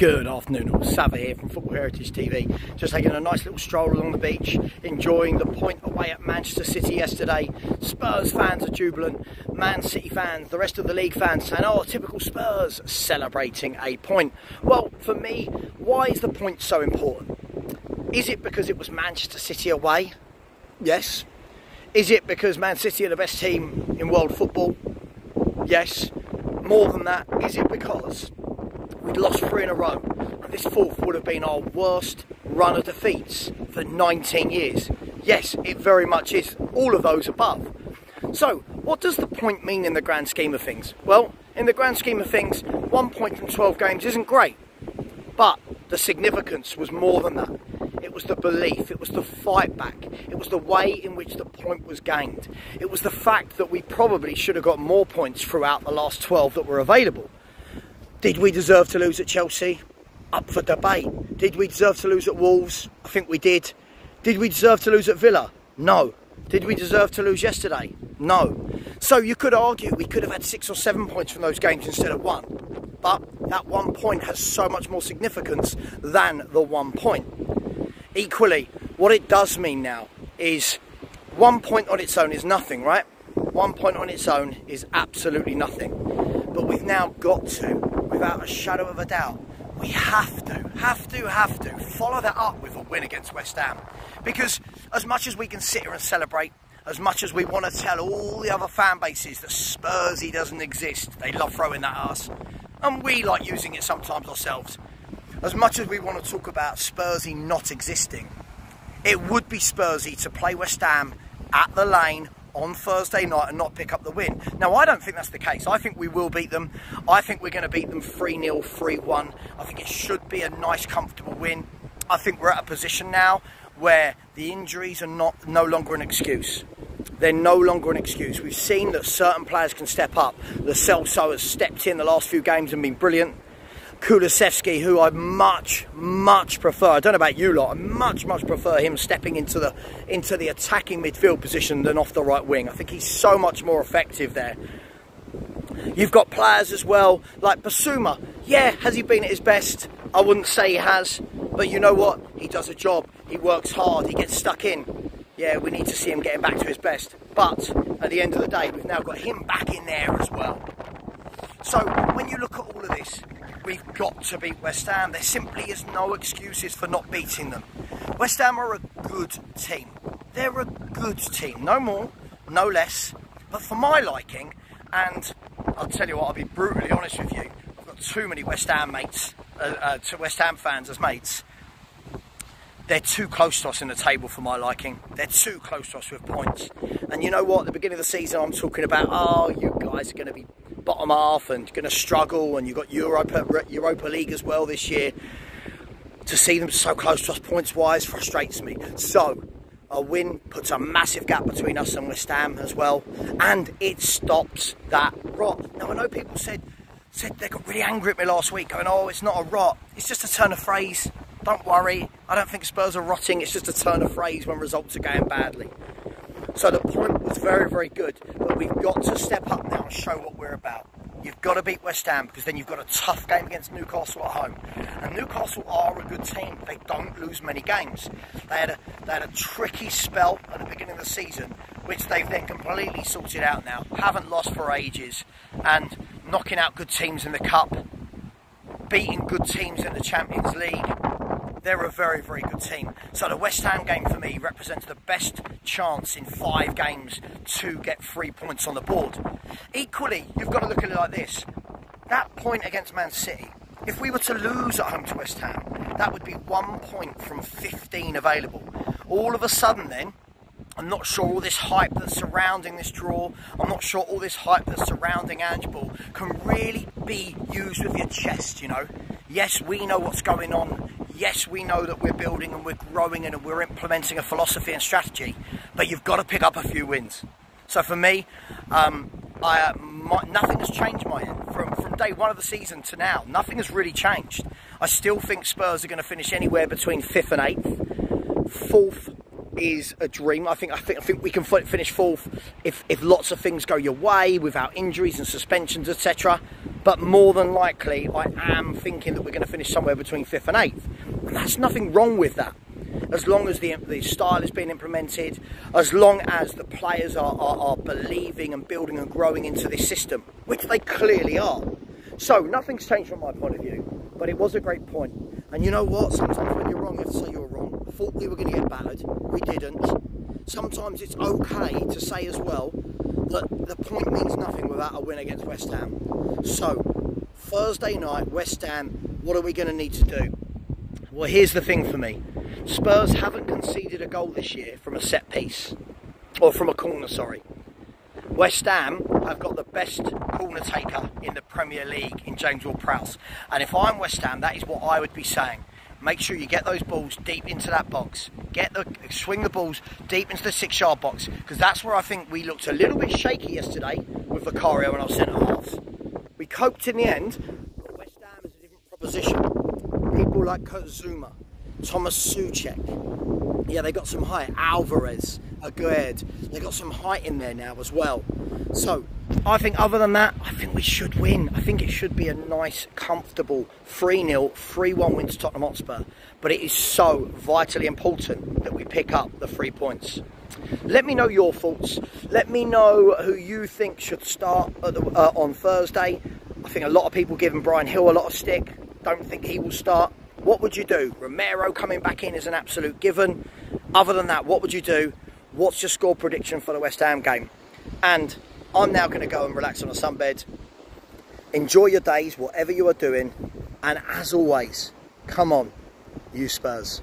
Good afternoon, all. Savva here from Footballheritagetv. Just taking a nice little stroll along the beach, enjoying the point away at Manchester City yesterday. Spurs fans are jubilant, Man City fans, the rest of the league fans saying, oh, typical Spurs, celebrating a point. Well, for me, why is the point so important? Is it because it was Manchester City away? Yes. Is it because Man City are the best team in world football? Yes. More than that, is it because we'd lost 3 in a row and this fourth would have been our worst run of defeats for 19 years? Yes, it very much is. All of those above. So, what does the point mean in the grand scheme of things? Well, in the grand scheme of things, 1 point from 12 games isn't great. But the significance was more than that. It was the belief, it was the fight back, it was the way in which the point was gained. It was the fact that we probably should have got more points throughout the last 12 that were available. Did we deserve to lose at Chelsea? Up for debate. Did we deserve to lose at Wolves? I think we did. Did we deserve to lose at Villa? No. Did we deserve to lose yesterday? No. So you could argue we could have had 6 or 7 points from those games instead of 1. But that 1 point has so much more significance than the 1 point. Equally, what it does mean now is 1 point on its own is nothing, right? 1 point on its own is absolutely nothing. But we've now got to, without a shadow of a doubt, we have to follow that up with a win against West Ham. Because as much as we can sit here and celebrate, as much as we want to tell all the other fan bases that Spursy doesn't exist, they love throwing that at us, and we like using it sometimes ourselves. As much as we want to talk about Spursy not existing, it would be Spursy to play West Ham at the Lane on Thursday night and not pick up the win. Now, I don't think that's the case. I think we will beat them. I think we're going to beat them 3-0, 3-1. I think it should be a nice, comfortable win. I think we're at a position now where the injuries are no longer an excuse. They're no longer an excuse. We've seen that certain players can step up. Lo Celso has stepped in the last few games and been brilliant. Thfc, who I much prefer, I don't know about you lot, I much prefer him stepping into the attacking midfield position than off the right wing. I think he's so much more effective there. You've got players as well, like Basuma. Yeah, has he been at his best? I wouldn't say he has, but you know what? He does a job, he works hard, he gets stuck in. Yeah, we need to see him getting back to his best. But at the end of the day, we've now got him back in there as well. So, when you look at all of this, we've got to beat West Ham. There simply is no excuses for not beating them. West Ham are a good team. They're a good team. No more, no less. But for my liking, and I'll tell you what, I'll be brutally honest with you, I've got too many West Ham mates, West Ham fans as mates. They're too close to us in the table for my liking. They're too close to us with points. And you know what? At the beginning of the season, I'm talking about, oh, you guys are going to be bottom half and going to struggle, and you've got Europa League as well this year. To see them so close to us points-wise frustrates me. So, a win puts a massive gap between us and West Ham as well, and it stops that rot. Now, I know people said they got really angry at me last week, going, oh, it's not a rot, it's just a turn of phrase. Don't worry, I don't think Spurs are rotting, it's just a turn of phrase when results are going badly. So the point was very good, but we've got to step up now and show what we're about. You've got to beat West Ham, because then you've got a tough game against Newcastle at home. And Newcastle are a good team. They don't lose many games. They had a tricky spell at the beginning of the season, which they've then completely sorted out now. Haven't lost for ages, and knocking out good teams in the Cup, beating good teams in the Champions League. They're a very good team. So the West Ham game for me represents the best chance in 5 games to get 3 points on the board. Equally, you've got to look at it like this. That point against Man City, if we were to lose at home to West Ham, that would be 1 point from 15 available. All of a sudden then, I'm not sure all this hype that's surrounding this draw, I'm not sure all this hype that's surrounding Angepostecoglou can really be used with your chest, you know. Yes, we know what's going on. Yes, we know that we're building and we're growing and we're implementing a philosophy and strategy, but you've got to pick up a few wins. So for me, nothing has changed my end. From day one of the season to now, nothing has really changed. I still think Spurs are going to finish anywhere between 5th and 8th. 4th is a dream. I think we can finish 4th if lots of things go your way without injuries and suspensions, etc. but more than likely I am thinking that we're going to finish somewhere between 5th and 8th, and that's nothing wrong with that, as long as the style is being implemented, as long as the players are believing and building and growing into this system, which they clearly are. So nothing's changed from my point of view, but it was a great point. And you know what, sometimes when you're wrong you have to say you're wrong. I thought we were going to get battered, we didn't. Sometimes it's okay to say as well that the point means nothing without a win against West Ham. So Thursday night, West Ham, what are we going to need to do? Well, here's the thing for me. Spurs haven't conceded a goal this year from a set piece, or from a corner, sorry. West Ham have got the best corner taker in the Premier League in James Ward-Prowse. And if I'm West Ham, that is what I would be saying. Make sure you get those balls deep into that box. Swing the balls deep into the 6-yard box, because that's where I think we looked a little bit shaky yesterday with Vicario and our centre-halves. We coped in the end, but West Ham is a different proposition. People like Zuma, Thomas Souček, yeah, they got some height. Alvarez, Aguerd, they got some height in there now as well. So I think other than that, I think we should win. I think it should be a nice, comfortable 3-0, 3-1 win to Tottenham Hotspur. But it is so vitally important that we pick up the 3 points. Let me know your thoughts. Let me know who you think should start on Thursday. I think a lot of people giving Brian Hill a lot of stick. Don't think he will start. What would you do? Romero coming back in is an absolute given. Other than that, what would you do? What's your score prediction for the West Ham game? And I'm now going to go and relax on a sunbed. Enjoy your days, whatever you are doing. And as always, come on, you Spurs.